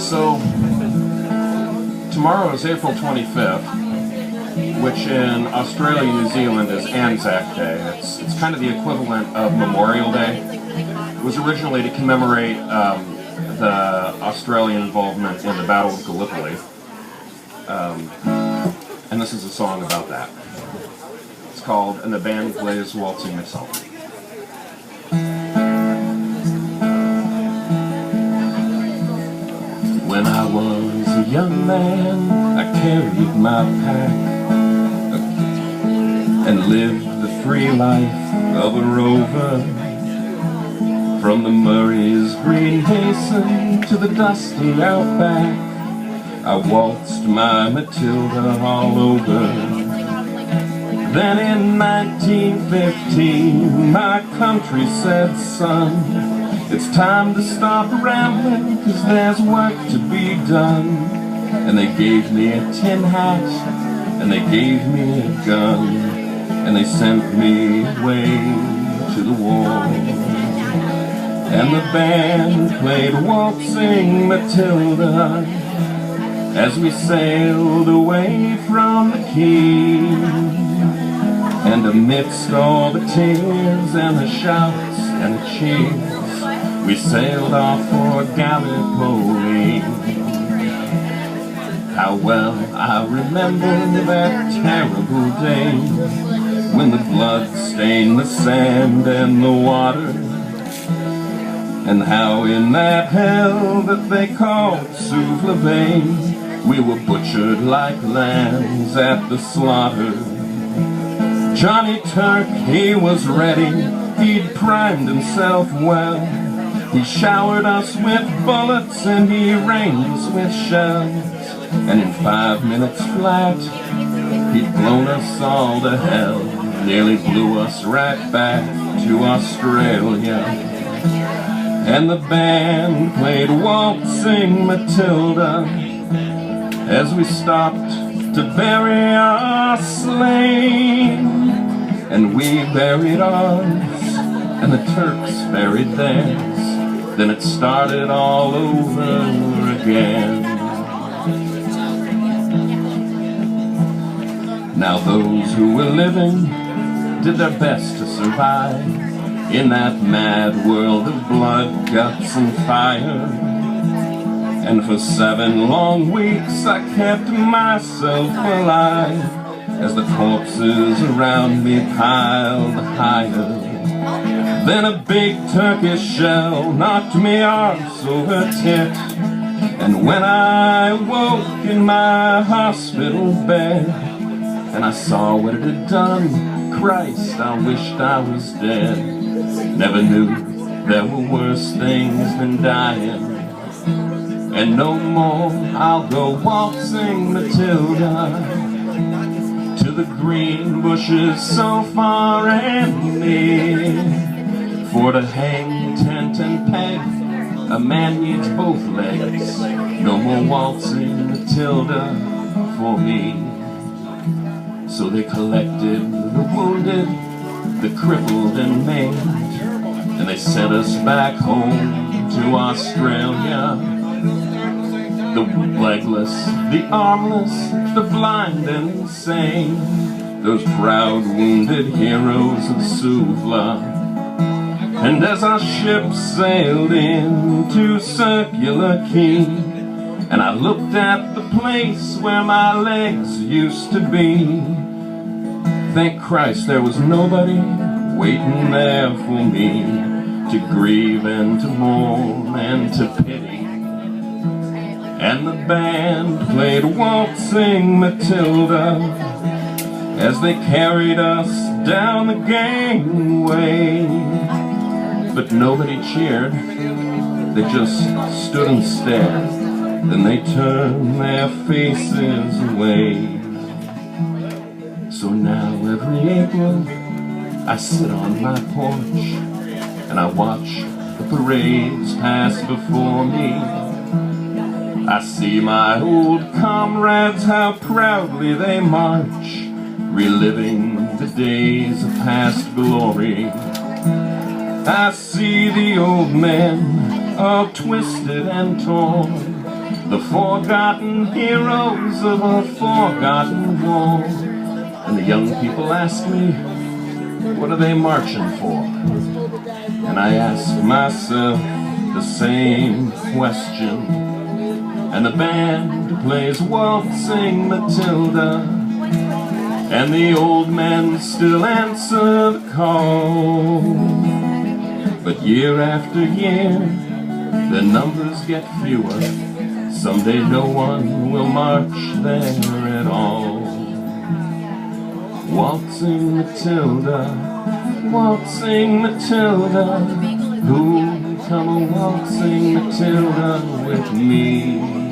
So, tomorrow is April 25th, which in Australia and New Zealand is Anzac Day. It's kind of the equivalent of Memorial Day. It was originally to commemorate the Australian involvement in the Battle of Gallipoli. And this is a song about that. It's called "And the Band Plays Waltzing Matilda." When I was a young man, I carried my pack and lived the free life of a rover. From the Murray's green basin to the dusty outback, I waltzed my Matilda all over. Then in 1915, my country said, "Son, it's time to stop rambling, 'cause there's work to be done." And they gave me a tin hat, and they gave me a gun, and they sent me away to the war. And the band played Waltzing Matilda as we sailed away from the quay. And amidst all the tears and the shouts and the cheers, we sailed off for Gallipoli. How well I remember that terrible day when the blood stained the sand and the water, and how in that hell that they called Suvla Bay, we were butchered like lambs at the slaughter. Johnny Turk, he was ready, he'd primed himself well. He showered us with bullets and he rained us with shells. And in 5 minutes flat, he'd blown us all to hell. Nearly blew us right back to Australia. And the band played Waltzing Matilda as we stopped to bury our slain. And we buried ours, and the Turks buried theirs. Then it started all over again. Now those who were living did their best to survive in that mad world of blood, guts, and fire. And for 7 long weeks I kept myself alive as the corpses around me piled higher. Then a big Turkish shell knocked me arse over tit, and when I woke in my hospital bed and I saw what it had done, Christ, I wished I was dead. Never knew there were worse things than dying. And no more I'll go waltzing Matilda to the green bushes so far and near. For to hang, tent, and peg, a man needs both legs. No more waltzing Matilda for me. So they collected the wounded, the crippled and maimed, and they sent us back home to Australia. The legless, the armless, the blind and insane, those proud wounded heroes of Suvla. And as our ship sailed into Circular Quay, and I looked at the place where my legs used to be, thank Christ there was nobody waiting there for me to grieve and to mourn and to pity. And the band played Waltzing Matilda as they carried us down the gangway. But nobody cheered, they just stood and stared, then they turned their faces away. So now every April I sit on my porch and I watch the parades pass before me. I see my old comrades, how proudly they march, reliving the days of past glory. I see the old men all twisted and torn, the forgotten heroes of a forgotten war. And the young people ask me, what are they marching for? And I ask myself the same question. And the band plays Waltzing Matilda, and the old men still answer the call. But year after year, the numbers get fewer. Someday no one will march there at all. Waltzing Matilda, waltzing Matilda, who come a waltzing Matilda with me?